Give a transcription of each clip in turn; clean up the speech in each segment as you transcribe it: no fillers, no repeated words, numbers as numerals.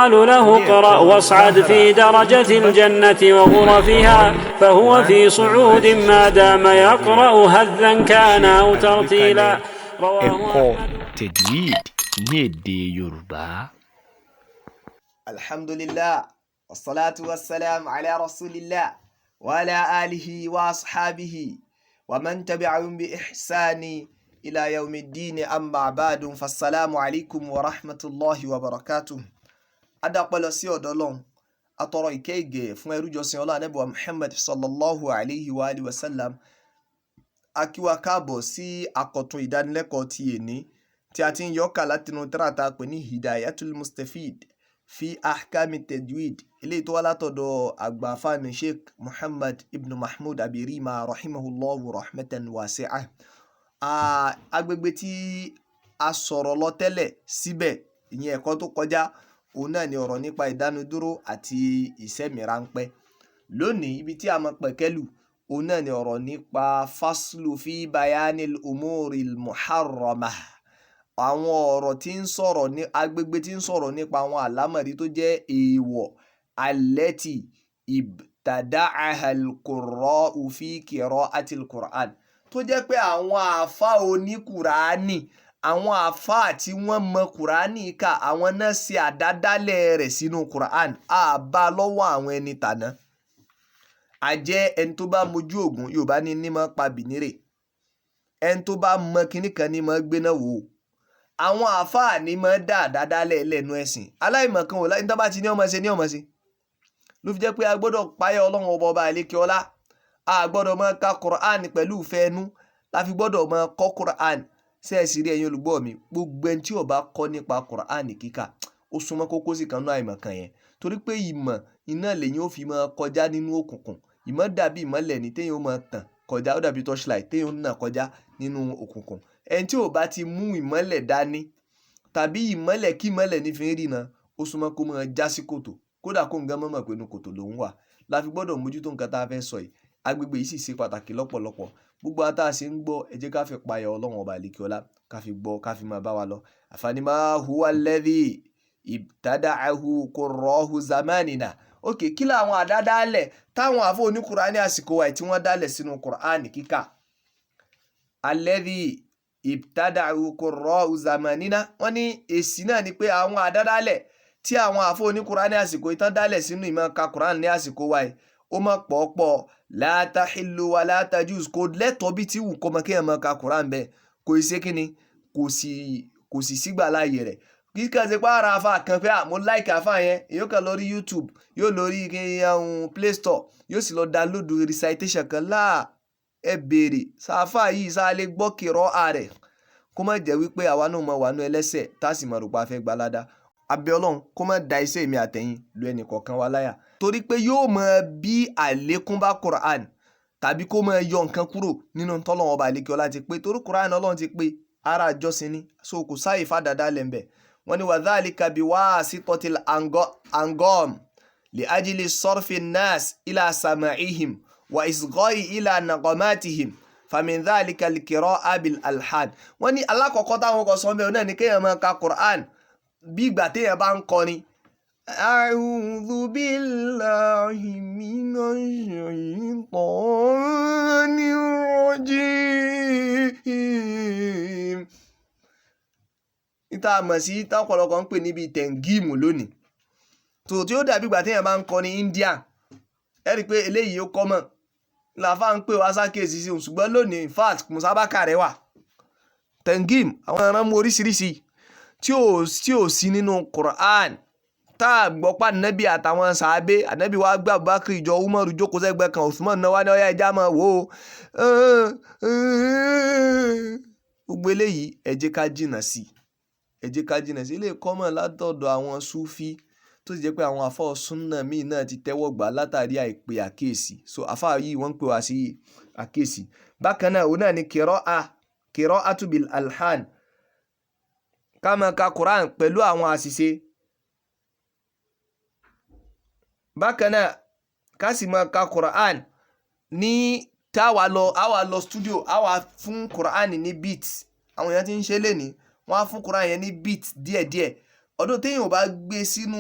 قالوا له اقرأ واصعد في درجة الجنة وغرفها فهو في صعود ما دام يقرأ هذا كان أو ترتيلا. ẹ̀kọ́ tajwid ní èdè Yorùbá. alhamdulillah wassalatu wassalam ala rasulillah wa ala alihi wa ashabihi wa man tabi'ahum bi ihsani ila yawmiddin amma ba'du fassalamu alaikum wa rahmatullahi wa barakatuh. Adapẹ̀lọ sí ọ̀dọ̀ Ọlọ́run, atọrọ ìkẹ́ ìgẹ̀ fún ẹrújọsìn Ọlọ́run Ànábì wa Muhammad sallallahu alaihi wa alihi wasallam. A kí wa káàbọ̀ sí àkọ́tún ìdánilẹ́kọ̀ọ́ ti èní tí a ti ń yọ́kà látinú tírà tá pè ní Hidayatul Mustafid fi ahkami tajwid, eléyìí tó wá látọ̀dọ̀ àgbà àfáàní Sheikh Muhammad ibn Mahmud Abirima rahimahullahu rahmatan wasi'ah. Agbègbè tí a sọ̀rọ̀ lọ tẹ́lẹ̀ síbẹ̀, ìyẹn ẹ̀kọ́ tó kọjá, òun náà ni ọ̀rọ̀ nípa ìdánudúró àti ìṣẹ́mi ráńpẹ́. Lónìí ibi tí a mọ̀ pẹ̀kẹ́lù òun náà ni ọ̀rọ̀ nípa faslu fi bayanil umuril muharramah. Àwọn ọ̀rọ̀ tí ń sọ̀rọ̀ ní agbègbè tí ń sọ̀rọ̀ nípa àwọn àlámọ̀rí tó jẹ́ èèwọ̀ allati ibtada'aha al-qurra'u fi qira'atil Qur'an, tó jẹ́ pé àwọn àfáà oníkùránì, àwọn àfáà tí wọ́n mọ kùránì kà, àwọn náà ṣe àdádálẹ̀ rẹ̀ sínú Qur'an, àbá lọ́wọ́ àwọn ẹni tàná. Àjẹ́ ẹni tó bá mojú ògùn, Yorùbá ní nímọ̀ pa bìnírè, ẹni tó bá mọ kinní kan ní mọ̀ gbéná wò. Àwọn àfáà ní mọ̀ dá àdádálẹ̀ lẹ́nu ẹ̀sìn. Aláìmọ̀kan ò láì ní tó bá ti ní ọmọ ṣe ní ọmọ ṣe. Ló fi jẹ́ pé a gbọ́dọ̀ páyà Ọlọ́run ọba àlékè ọlá. A gbọ́dọ̀ máa ka Qur'an pẹ̀lú ìfẹ́ ẹnu, la fi gbọ́dọ̀ máa kọ́ Qur'an. Ṣé ẹ sì rí ẹ̀yin olùgbọ́ mi, gbogbo ẹni tí ó bá kọ́ nípa Qur'an kíkà, ó súnmọ́ kókó sí kan náà àìmọ̀kan yẹn. Torí pé ìmọ̀ iná lèyìn ó fi máa kọjá nínú òkùnkùn. Ìmọ̀ dàbí ìmọ̀lẹ̀ ní téèyàn ó máa tàn kọjá, ó dàbí torchlight téèyàn ó nà kọjá nínú òkùnkùn. Ẹni tí ò bá ti mú ìmọ̀lẹ̀ dání, tàbí ìmọ̀lẹ̀ kí ìmọ̀lẹ̀ ní fi ń rìnà, ó súnmọ́ kó máa já sí kòtò, kódà kó ń gan mọ̀ pé inú kòtò lòún wà. La fi gbọ́dọ̀ mójútó nǹkan tá a fẹ́ sọ yìí. Agbègbè yìí sì ṣe pàtàkì lọ́pọ̀lọpọ̀. Gbogbo ata ṣe ń gbọ́, ẹ jẹ́ ká fi páyà Ọlọ́run ọba àlékè ọlá, ká fi gbọ́, ká fi máa bá wa lọ. Àfààní ma huwa alladhi ibtada'ahu qurra'u zamanina. Okay, kí làwọn àdádálẹ̀ táwọn àfọ oníkùránì àsìkò wa tí wọ́n dálẹ̀ sínú Qur'an kíkà? Alladhi ibtada'ahu qurra'u zamanina. Wọ́n ní èsì náà ni pé àwọn àdádálẹ̀ tí àwọn àfọ oníkùránì àsìkò ìtàn dálẹ̀ sínú ìmọ̀ ka Qur'an ní àsìkò wa yìí, ó mọ̀ pọ̀pọ̀. La tahillu wa la tajuz, kò lẹ́tọ̀ọ́ bí tí wù kọ́ mọ kéèyàn máa ka Qur'an bẹ́ẹ̀, kò ṣe kíni, kò sì sígbà láàyè rẹ̀. Kí kàn ṣe pé ara àfáà kan pé mo like àfáà yẹn, yóò kàn lọ rí YouTube, yóò lọ rí Play Store, yóò sì lọ download recitation kan láà. Ẹ béèrè sáfà yìí sáà lè gbọ́ kìrọ́ ààrẹ, kó má jẹ́ wípé àwa náà mọ̀ wà nú ẹlẹ́sẹ̀ tá a sì mọ̀ rò pa fẹ́ gbalada. Abẹ́ Ọlọ́run kó má da iṣẹ́ mi àtẹ̀yìn lu ẹnì kọ̀ọ̀kan wa láyà, torí pé yóò mọ bí àlékún bá Qur'an, tàbí kó mọ yọ nǹkan kúrò nínú tọ́lọ́run ọba àlékè ọlá ti pé, torí Qur'an Ọlọ́run ti pé ara àjọsìn ni, so kò sáyè fàdàdà lẹ́ńbẹ̀. Wọ́n ní wa dhalika biwasitatil angom li ajli sarfi nas ila sama'ihim wa isghai ila naqamatihim famin dhalika al-qira'a bil alhan. Wọ́n ní alákọ̀ọ́kọ́ táwọn kọ sọ mẹ́rin náà ni kéèyàn máa ka Qur'an bí ìgbà téèyàn bá ń kọrin. A'udhu billahi minash shaytanir rajim. Ìta mọ̀ sí tápọ̀lọpọ̀ ń pè níbi tẹ̀ngíìmù lónìí. Tó tí ó dàbí ìgbà téèyàn bá ń kọrin India. Ẹ rí i pé eléyìí ó kọ́mọ̀. Làfá ń pè wá sákèsí sí òun, ṣùgbọ́n lónìí in fact musabaka rẹ̀ wà. Tẹ̀ngíìmù, àwọn ẹran mú oríṣiríṣi tí ò sí nínú Qur'an. Tá a gbọ́ pa Ànábì àtàwọn sàábé, Ànábì wá gbà Abubakar ìjọ Umaru jókòó sẹ́gbẹ́ kan, Usman náà wá ní ọyá ẹja máa wò ó. Gbogbo eléyìí ẹ jẹ́ ká jìnnà sí. Ẹ jẹ́ ká jìnnà sí. Ilé kọ́mọ̀ látọ̀dọ̀ àwọn Súfí, tó sì jẹ́ pé àwọn àfáà súnnà míì náà ti tẹ́wọ́ gbà látàrí àìpé àkíyèsí. So àfáà yìí wọ́n ń pè wá sí àkíyèsí. Bákan náà òun náà ni qira'atu bil alhan. Ká máa ka Qur'an pẹ̀lú àwọn àṣìṣe. Bákan náà ká sì máa ka Qur'an ní àwa lọ studio, àwa fún Qur'an ní beat. Àwọn èèyàn ti ń ṣe lénìí, wọ́n á fún Qur'an yẹn ní beat díẹ̀díẹ̀. ọdún téèyàn bá gbé sínú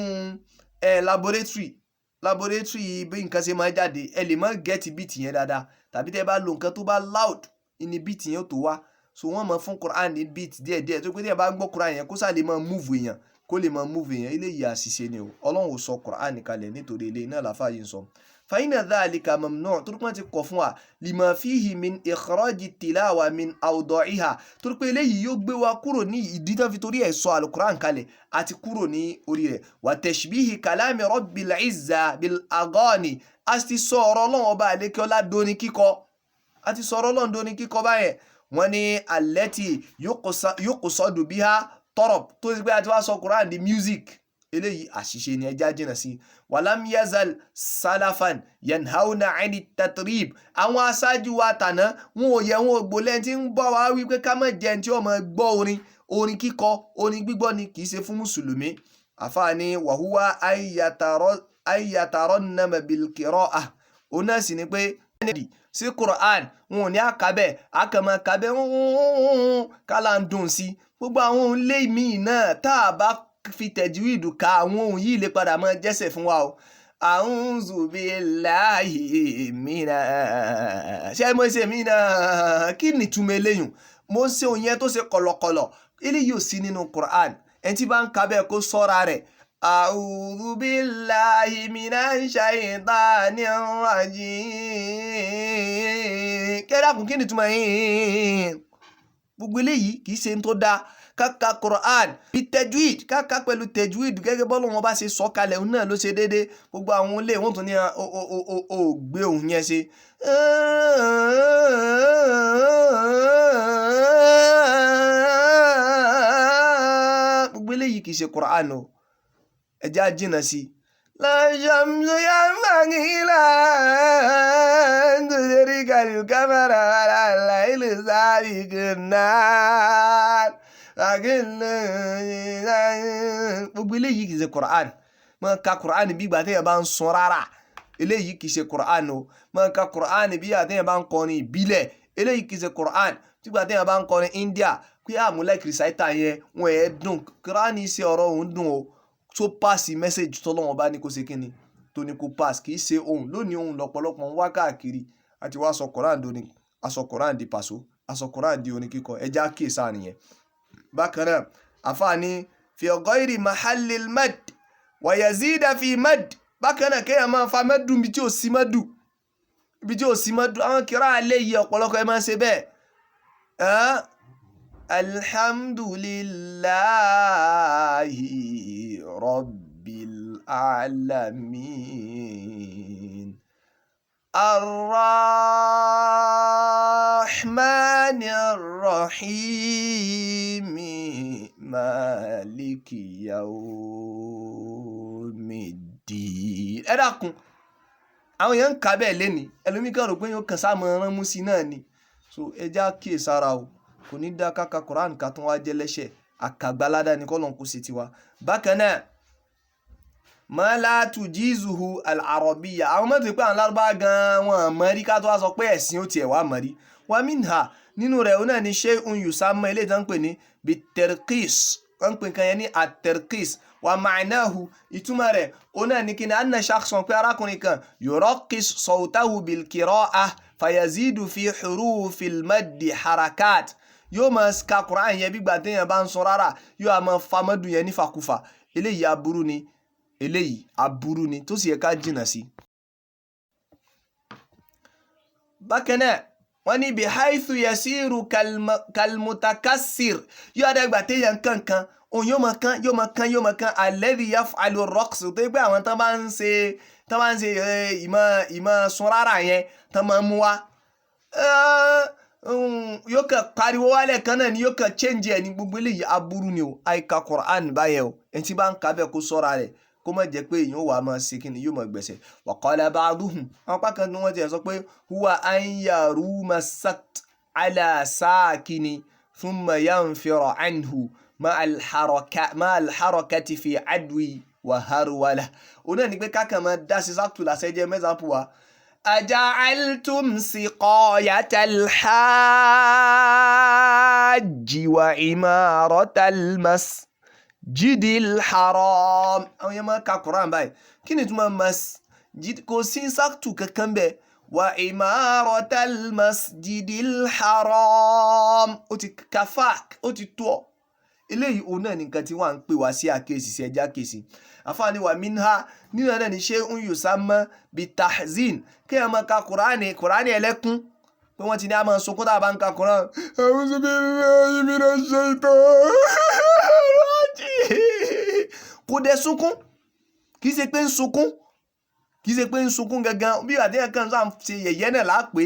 laboratory bí nǹkan ṣe máa jáde ẹ lè má get beat yẹn dáadáa, tàbí tẹ́ bá lo nǹkan tó bá loud ní beat yẹn tó wá, so wọ́n máa fún Quran ní beat díẹ̀díẹ̀ tó pé tí ẹ bá gbọ́ Quran yẹn kó sá lè máa move èèyàn, kó lè máa move èèyàn. Eléyìí àṣìṣe ni o, Ọlọ́run ò sọ Quran kalẹ̀ nítorí eléyìí náà làfáà yìí ń sọ. fàyínà dhalika mamnu' torí pé wọ́n ti kọ̀ fún wa lima fihi min ikhraji tilawa min awda'iha, torí pé eléyìí yóò gbé wa kúrò ní ìdí tó fi torí ẹ̀ sọ alukuran kalẹ̀ àti kúrò ní orí rẹ̀. wa tashbihi kalami rabbil izza bil aghani, a ti sọ ọ̀rọ̀ Ọlọ́run ọba àlékọ́lá dóní kíkọ, a ti sọ ọ̀rọ̀ Ọlọ́run dóní kíkọ báyẹn. wọ́n ní allati yuqsadu biha tarab, tó ti pé a ti wá sọ Quran di music. eléyìí àṣìṣe ni ẹja jìnnà sí. walam yazal salafan yanhauna ani tatrib, àwọn aṣáájú wa tàná wọn ò yẹ wọn ò gbólẹ̀ tí ń bọ̀ wá wípé ká má jẹ́ tí ó máa gbọ́ orin kíkọ, orin gbígbọ́ ni kì í ṣe fún mùsùlùmí. àfààní wàhúwá ayyatarannama bil qira'ah, òun náà sì ni pé sí Quran wọn ò ní àkàbẹ̀ àkàmọ́ àkàbẹ̀ kálá ń dùn sí. gbogbo àwọn ohun lé mi náà tá a bá fi tajwid ka àwọn ohun yìí lè padà máa jẹ́sẹ̀ fún wa o. a'udhu billahi ṣé mo ṣe mí náà kí ni túmọ̀ eléyìn? mo ṣe òun yẹn tó ṣe kọ̀lọ̀kọ̀lọ̀, eléyìí ò sí nínú Quran. ẹni tí bá ń ka bẹ́ẹ̀ kó sọ́ra rẹ̀. a'udhu billahi minash shaytanir rajim. kẹ́dàkùn kí ni túmọ̀ yìí? gbogbo eléyìí kì í ṣe tó dáa. káka Quran bí tajwid, káka pẹ̀lú tajwid gẹ́gẹ́ bọ́lá wọn bá ṣe sọ kalẹ̀ òun náà ló ṣe déédéé. gbogbo àwọn ilé wọn tún ní o gbé òun yẹn ṣe. gbogbo eléyìí kì í ṣe Quran o, ẹja jìnnà sí. la shamsu yanbaghi laha an tudrika al-qamara wala al-laylu sabiqun nahar. gbogbo eléyìí kì í ṣe Quran. máa ka Quran bí ìgbà téèyàn bá ń sun rárá, eléyìí kì í ṣe Quran o. máa ka Quran bí ìgbà téèyàn bá ń kọrin ìbílẹ̀, eléyìí kì í ṣe Quran. tí ìgbà téèyàn bá ń kọrin India pé àmúlẹ̀ kìrìsìtáìtà yẹn wọn ẹ̀ dùn. Quran ṣe ọ̀rọ̀ òun dùn o, tó pàṣẹ mẹ́sẹ̀jì tọ́lọ́wọ́n bá ní kó ṣe kíni tó ní kó pass, kì í ṣe ohun. lónìí ohun lọ́pọ̀lọpọ̀ ń wá káàkiri, àti wá sọ Quran dóní, aṣọ Quran di pàṣọ, aṣọ Quran di orin kíkọ. ẹja kíyèsí nìyẹn. bákan náà àfààní fi ghayri mahallil mad wa yazida fi mad, bákan náà kéèyàn máa fa mẹ́dù ibi tí ò sí mẹ́dù, àwọn kíra alẹ́ yìí ọ̀pọ̀lọpọ̀ ẹ máa ń ṣe bẹ́ẹ̀. alhamdulillahi rabbil alamin arrahmanir rahim maliki yawmiddin. ẹ dákun àwọn èèyàn ń ka bẹ́ẹ̀ lẹ́ni, ẹlòmíì kan rò pé yóò kàn sáàmù ọ̀rán mú sí náà ni. so ẹja kíyè sára o, kò ní dá káka Quran ká tún wá jẹ́ lẹ́ṣẹ̀. àkàgbáládá ni kọ́lọ́n kó sí tiwa. bákan náà ma la tujizuhu al-arabiyya, àwọn mọ́tò pé àwọn lárúbá gan wọn mọ̀rí ká tó wá sọ pé ẹ̀sìn ó tiẹ̀ wá mọ̀rí. wa minha, nínú rẹ̀ ó náà ni shay'un yusamma, ilé ìtàn pè ní bit-tarqis, wọ́n pè kan yẹn ní at-tarqis. wa ma'nahu, ìtumọ̀ rẹ̀ ó náà ní kíni anna shakhsan, pé arákùnrin kan yuraqqis sawtahu bil-qira'ah fayazidu fi hurufil maddi harakat, yóò máa ka Quran yẹn bí gbà téèyàn bá ń sọ rárá, yóò máa fa mọ́dù yẹn nífàkúfà. eléyìí aburú ni tó sì yẹ ká jìnnà sí. bákan náà wọ́n ní bihaythu yasiru kalmutakassir, yóò adẹ́gbà téèyàn kankan òun yóò máa kan alladhi yaf'alu ar-raqs, tó yẹ pé àwọn tán bá ń ṣe ìmọ̀ sun rárá yẹn tán máa mú wá. yóò kàn pariwo wálẹ̀ kan náà ni yóò kàn change ẹ̀ ní. gbogbo eléyìí aburú ni o, àìka Quran báyẹn o. ẹni tí bá ń ka bẹ́ẹ̀ kó sọ́ra rẹ̀, kó má jẹ́ pé èèyàn wà máa ṣe kíni, yóò máa gbẹ̀sẹ̀. wa qala ba'duhum, àwọn apá kan ní wọ́n ti sọ pé huwa an yaruma sakt ala sakini thumma yanfira anhu ma al-harakati fi adwi wa harwala. òun náà ni pé kákan máa dá sí sáktù làṣẹ jẹ́ mẹ́sàn-án wa. أجعلتم سقاية الحاج وعمارة المسجد masjidil haram àwọn yẹn máa ka Quran báyìí kí ni túmọ̀ masjid kò sí sáàtù kankan bẹ́ẹ̀ wa imaratal masjidil haram ó ti kafak ó ti tó ọ eléyìí òun náà nìkan tí wọ́n ń pè wá sí àkíyèsí sí ẹja kèsì àfáàní wa minha nínú náà ní shay'un yusamma bitahzin kí ẹ máa ka Kùránì ẹlẹ́kún pé wọ́n ti ní a máa sunkún tá a bá ń ka Kùránì. a'udhu billahi minash shaitanir rajim kò dẹ̀ sunkún kì í ṣe pé ń sunkún gangan bí àdéhùn kan sáà ń ṣe yẹ̀yẹ́ náà lápè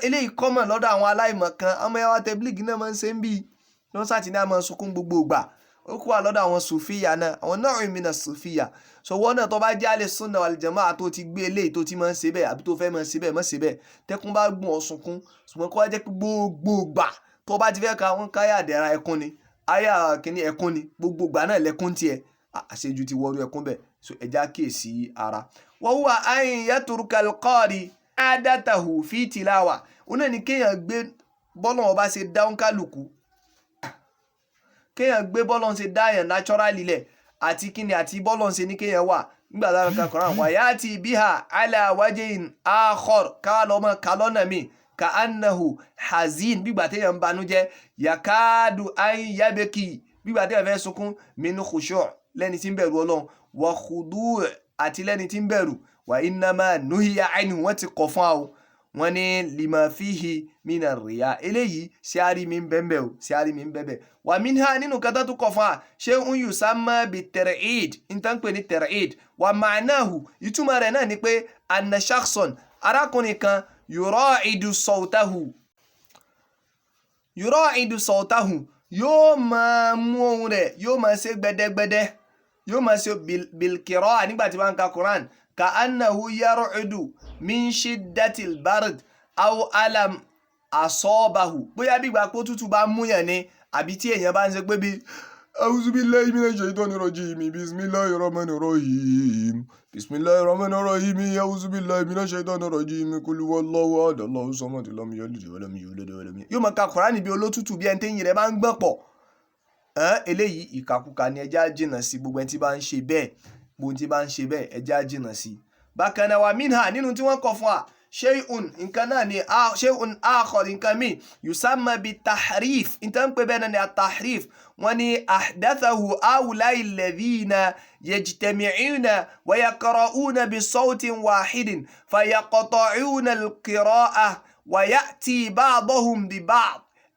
eléyìí kọ́mọ̀ lọ́dọ̀ àwọn aláìmọ̀ kan ọmọ ẹwà tẹ́bílíìgì náà máa ń ṣe ń bí wọ́n sáà ti ní a máa sunkún gbogbo ìgbà ó kó wà lọ́dọ̀ àwọn sùfíyà náà àwọn náà ìmìnà sùfíyà sọwọ́ náà tó bá jẹ́ alẹ́ sunna wal jamaa tó ti gbé eléyìí tó ti máa ń ṣe bẹ́ẹ̀ àbí tó fẹ́ máa ń ṣe bẹ́ẹ̀ máa ṣe bẹ́ẹ̀ tẹ́kún bá gbọ́n ọ sunkún ṣùgbọ́n kó wá jẹ́ pé gbogbo ìgbà tó bá ti fẹ́ ka wọ́n káyà àdẹ̀ra ẹkún ni àyà kìíní ẹkún ni gbogbo ìgbà náà lẹ́kún tiẹ̀ àṣejù ti wọrú ẹkún bẹ́ẹ̀ so ẹja kíyèsí ara. wa huwa an yatruka al-qari adatahu fi tilawa òun náà ni kéèyàn gbé bọ́lọ̀ ọba ṣe dáhùn kálukú kéèyàn gbé bọ́lọ̀ ṣe dáyàn naturally lẹ̀ àti kíni àti bọ́lọ̀ ṣe ní kéèyàn wà nígbà táwọn kan Quran wa yati biha ala wajhin akhar káwá lọ́mọ kálọ́nà mi ka annahu hazin bígbà téèyàn ń banújẹ́ yakadu an yabeki bígbà téèyàn fẹ́ sunkún min khushu' lẹ́ni tí ń bẹ̀rù Ọlọ́run wa khudu' àti lẹ́ni tí ń bẹ̀rù wa innama nuhiya anhu wọ́n ti kọ̀ fún àwọn wọ́n ní lima fihi mina riya eléyìí ṣáàrí mi ń bẹ́ẹ̀ o ṣáàrí mi ń bẹ́ẹ̀ wà minha nínú kátà tó kọ̀ fún wa shay'un yusamma bit-tar'id níta ń pè ní tar'id wà ma'nahu ìtumọ̀ rẹ̀ náà ni pé anna shakhsan arákùnrin kan yura'idu sawtahu yóò máa mú ohun rẹ̀ yóò máa ṣe gbẹdẹgbẹdẹ yóò máa ṣe bilqira'a nígbà tí wọ́n ń ka Quran ka annahu yar'udu min shiddatil bard aw alam asabahu bóyá bí ìgbà pé òtútù bá múyàn ni àbí tí èèyàn bá ń ṣe pé bí a'udhu billahi minash shaitanir rajim bismillahir rahmanir rahim bismillahir rahmanir rahim a'udhu billahi minash shaitanir rajim qul huwallahu ahad Allahu samad lam yalid wa lam yulad wa lam yóò máa ka Kùránì bí olótútù bí ẹni tẹ́yìn rẹ̀ bá ń gbọ̀n pọ̀ eléyìí ìkàkùkà ni ẹja jìnnà sí gbogbo ẹni tí bá ń ṣe bẹ́ẹ̀ ẹja jìnnà sí. bákan náà wà minha nínú tí wọ́n kọ̀ fún wa shay'un nǹkan náà ni shay'un akhar nǹkan mi yusamma bit-tahrif nǹkan pé bẹ́ẹ̀ náà ni at-tahrif wọ́n ní ahdathahu ha'ula'i alladhina yajtami'una wa yaqra'una bi-sawtin wahidin fayaqta'una al-qira'ah wa ya'ti ba'duhum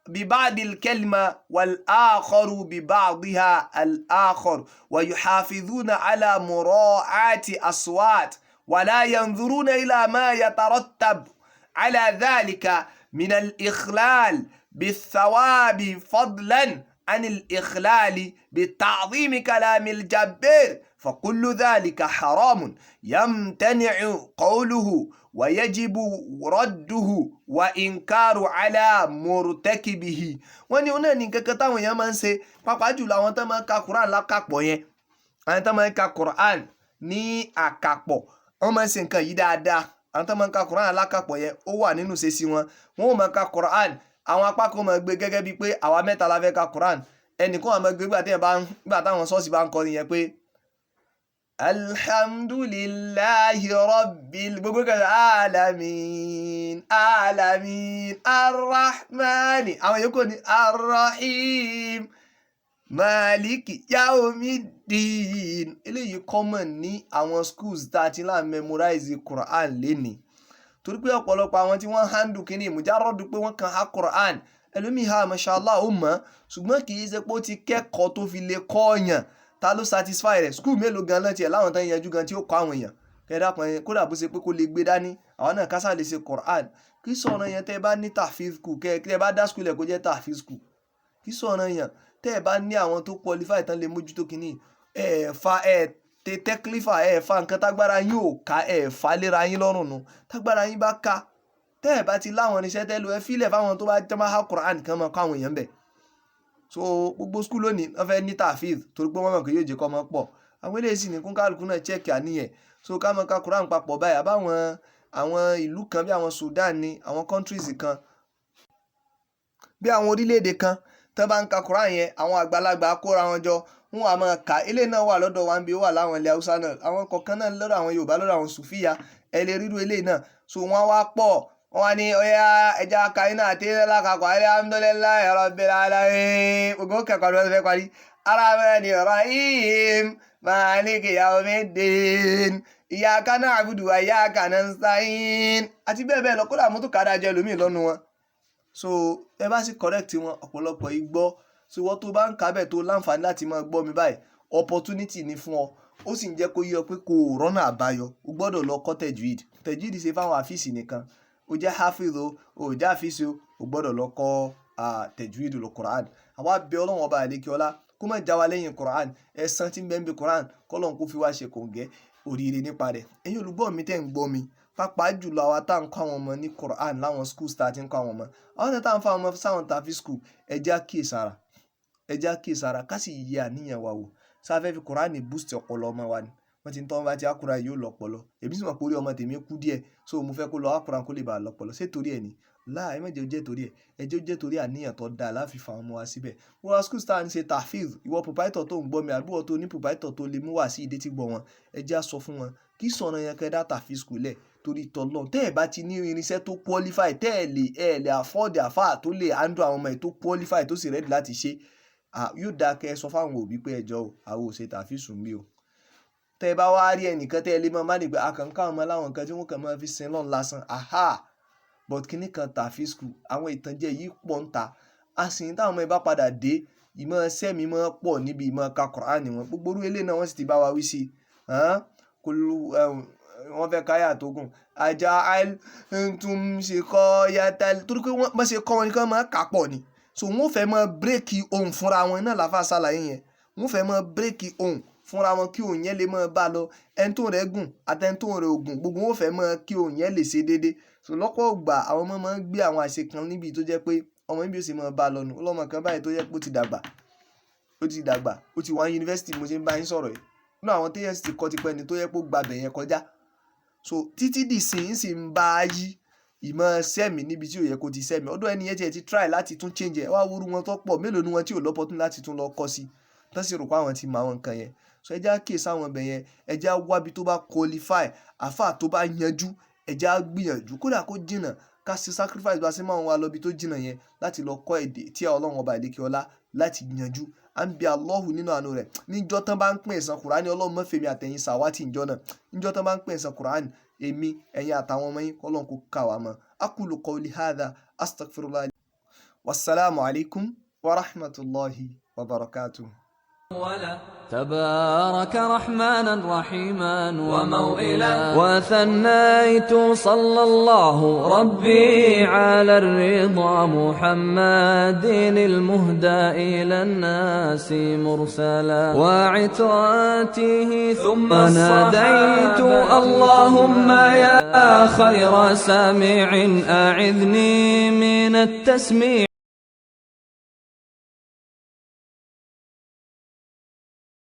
ببعض الكلمة والآخر ببعضها الآخر ويحافظون على مراعاة أصوات ولا ينظرون إلى ما يترتب على ذلك من الإخلال بالثواب فضلا عن الإخلال بتعظيم كلام الجبار فكل ذلك حرام يمتنع قوله ويجب رده وإنكار على مرتكبه wọ́n ní ọ̀nà ní kankan táwọn èèyàn máa ń ṣe pàápàá jùlọ àwọn tó máa ń ka Quran lákàpọ̀ yẹn àwọn tó máa ń ka Quran ní àkàpọ̀ wọ́n máa ń ṣe nǹkan yìí dáadáa àwọn tó máa ń ka Quran lákàpọ̀ yẹn ó wà nínú ṣe sí wọn wọ́n ò máa ka Quran àwọn apá kan máa gbé gẹ́gẹ́ bíi pé àwa mẹ́ta la fẹ́ ka Quran ẹnìkan àmọ́ gbé gbà táwọn ṣọ́ọ̀ṣì bá ń kọrin yẹn pé alhamdulillahi rabbil gbogbo kan alamin arrahmani àwọn yòókù ní arrahim maliki yawmiddin eléyìí common ní àwọn schools tá a ti lá memorize Quran lénìí torí pé ọ̀pọ̀lọpọ̀ àwọn tí wọ́n handle kínní mujarradu pé wọ́n kàn ha Quran ẹlòmíì ha mashallah ó mọ̀ ṣùgbọ́n kì í ṣe pé ó ti kẹ́kọ̀ọ́ tó fi lè kọ́ ọ̀yàn ta ló satisfy rẹ̀ school mélòó gan lọ́tì ẹ̀ láwọn tán yanjú gan tí ó kọ́ àwọn èèyàn kẹ́dà pọ̀ kódà bó ṣe pé kó lè gbé dání àwọn náà kásá lè ṣe Quran kí sọ̀rọ̀ yẹn tẹ́ ẹ bá ní tahfiz school kẹ́ ẹ bá dá school ẹ̀ kó jẹ́ tahfiz school kí sọ̀rọ̀ yẹn tẹ́ ẹ bá ní àwọn tó qualify tán lè mójútó kínní tẹ́kílífà fa nǹkan tágbára yín ò ká fa léra yín lọ́rùn nu tágbára yín bá ká tẹ́ ẹ bá ti láwọn irinṣẹ́ tẹ́ lo ẹ fílẹ̀ fáwọn tó bá tẹ́ máa ha Quran kan máa kọ́ àwọn èèyàn bẹ̀ so gbogbo skul lónìí wọ́n fẹ́ ní tahfiz torí pé wọ́n mọ̀ pé yóò jẹ́ kọ́ ọmọ pọ̀ àwọn eléyìí sì ní kún kálukú náà chẹ́ẹ̀kì àníyàn so ká máa ka Quran papọ̀ báyìí àbáwọn àwọn ìlú kan bí àwọn Sudan ní àwọn countries kan bí àwọn orílẹ̀-èdè kan tán bá ń ka Quran yẹn àwọn àgbàlagbà kóra wọn jọ wọn á máa kà ilé náà wà lọ́dọ̀ wa ń bí ó wà láwọn ilẹ̀ Haúsá náà àwọn kọ̀ọ̀kan náà lọ́dọ̀ àwọn Yorùbá lọ́dọ̀ àwọn Sùfíyà ẹ lè rírú ilé náà so wọ́n wá pọ̀ wọ́n wá ní ọ̀yá ẹja kainá àti ilẹ̀ kakọ̀ alhamdulillahi rabbil alamin gbogbo kẹ̀kọ́ ló fẹ́ parí arrahmanir rahim maliki yawmiddin iyyaka na'budu wa iyyaka nasta'in àti bẹ́ẹ̀ bẹ́ẹ̀ lọ kódà mo tún kàdá jẹ́ lómi lọ́nu wọn so ẹ bá sì correct wọn ọ̀pọ̀lọpọ̀ igbó so wọ́n tó bá ń kábẹ̀ tó láǹfààní láti máa gbọ́ mi báyìí opportunity ni fún ọ ó sì ń jẹ́ kó yé ọ pé kò rọ́nà àbáyọ o gbọ́dọ̀ lọ kọ́ tajwid ṣe fáwọn àfíìsì nìkan o jẹ́ hafiz o jẹ́ àfíìsì o gbọ́dọ̀ lọ kọ́ tajwid lọ Quran àwa bẹ Ọlọ́run ọba àlekí ọlá kó má já wa lẹ́yìn Quran ẹ̀san tí ń bẹ ń bẹ Quran kọ́lọ́n kó fi wá ṣe kòǹgẹ́ oríire nípa rẹ̀ ẹ̀yin olùgbọ́ mi tẹ́ ń gbọ́ mi pàápàá jùlọ àwa tá à ń kọ́ àwọn ọmọ ní Quran láwọn schools tá a ti ń kọ́ àwọn ọmọ àwọn tá à ń fa ọmọ sáwọn tàfi school ẹ jẹ́ àkíyèsára ká sì yẹ àníyàn wa wò sáfẹ́ fi Quran boost ọpọlọ ọmọ wa ni wọ́n ti ń tọ́ wọn bá ti Quran yóò lọ́pọlọ èmi sì mọ̀ pé orí ọmọ tèmi kú díẹ̀ so mo fẹ́ kó lọ Quran kó lè bá a lọ́pọlọ ṣé torí ẹ̀ ni láà ẹ má jẹ́ ó jẹ́ torí ẹ̀ ẹ jẹ́ ó jẹ́ torí àníyàn tó dáa láfi fa ọmọ wa síbẹ̀ wọ́n wá school star ń ṣe tafid ìwọ proprietor tó ń gbọ́ mi àbúrò tó ní proprietor tó lè mú wá sí ìdí tí gbọ́ wọn ẹ jẹ́ á sọ fún wọn kí sọ̀nà yẹn kẹ́ dá tafid school lẹ̀ torí tọ́lọ́ tẹ́ ẹ̀ bá ti ní irinṣẹ́ tó qualify tẹ́ ẹ̀ lè afford àfáà tó lè handle àwọn ọmọ ẹ̀ tó qualify tó sì ready láti ṣe yóò dáa kẹ́ ẹ sọ fáwọn òbí pé ẹjọ́ o àwọn ò ṣe tafid sùn mí o tẹ́ ẹ bá wá rí ẹnìkan tẹ́ ẹ lè máa má dìgbà àkànká ọmọ láwọn nǹkan tí wọ́n kàn máa fi sin lọ́n lásán but kíní kan tafid school àwọn ìtànjẹ yìí pọ̀ ń ta a sì ń táwọn ọmọ ẹ bá padà dé ìmọ̀ sẹ́mi mọ́ pọ̀ níbi ìmọ̀ ka Quran wọn gbogbo orú ilé náà wọ́n sì ti bá wa wí sí wọ́n fẹ́ káyà tó gùn ajá tún ṣe kọ́ yàtá torí pé wọ́n ṣe kọ́ wọn nìkan máa kà pọ̀ ni so wọ́n fẹ́ mọ́ bírèkì ohun fúnra wọn náà láfa ṣàlàyé yẹn wọ́n fẹ́ mọ́ bírèkì ohun fúnra wọn kí ohun yẹn lè mọ́ bá lọ ẹni tó rẹ̀ gùn àtẹni tó rẹ̀ ògùn gbogbo wọn fẹ́ mọ́ kí ohun yẹn lè ṣe déédé so lọ́pọ̀ ìgbà àwọn ọmọ máa ń gbé àwọn àṣẹ kan níbi tó jẹ́ pé ọmọ níbi ó sì mọ́ bá lọ́nu ọlọ́mọ kan báyìí tó jẹ́ pé ó ti dàgbà ó ti wá yunifásitì mo ṣe ń bá yín sọ̀rọ̀ yìí nínú àwọn tó yẹ sì kọ́ ti pẹ́ ni tó yẹ pé ó gbàbẹ̀ yẹn kọjá so títí dì sì ń bá a yí ìmọ̀ sẹ́mi níbi tí ò yẹ kó ti sẹ́mi ọdún ẹni yẹn ti try láti tún change ẹ̀ wá wúrú wọn tó pọ̀ mélòó ni wọn tí ò lọ́pọ̀tún láti tún lọ kọ́ sí tán sì rò pé àwọn ti mọ àwọn nǹkan yẹn so ẹ jẹ́ á kíyèsí àwọn ibẹ̀ yẹn ẹ jẹ́ á wábi tó bá qualify àfáà tó bá yanjú ẹ jẹ́ á gbìyànjú kódà kó jìnnà ká ṣe sacrifice bá ṣe máa ń wá lọ bí tó jìnnà yẹn láti lọ kọ́ èdè tí Ọlọ́run ọba ìlékè ọlá láti yanjú à ń bi Allahu nínú àánú rẹ̀ níjọ́ tán bá ń pín ẹ̀san Kùránì Ọlọ́run má fèmí àtẹ̀yìn sàwátì ìjọ náà níjọ́ tán bá ń pín ẹ̀san Kùránì èmi ẹ̀yin àtàwọn ọmọ yín Ọlọ́run kó kà wá mọ́ aqulu qawli hadha astaghfirullah wassalamu alaikum wa rahmatullahi wa barakatuh. تبارك رحمانا رحيما وموئلا وثنيت صلى الله ربي على الرضا محمد المهدى إلى الناس مرسلا وعتراته ثم ناديت اللهم يا خير سامع أعذني من التسميع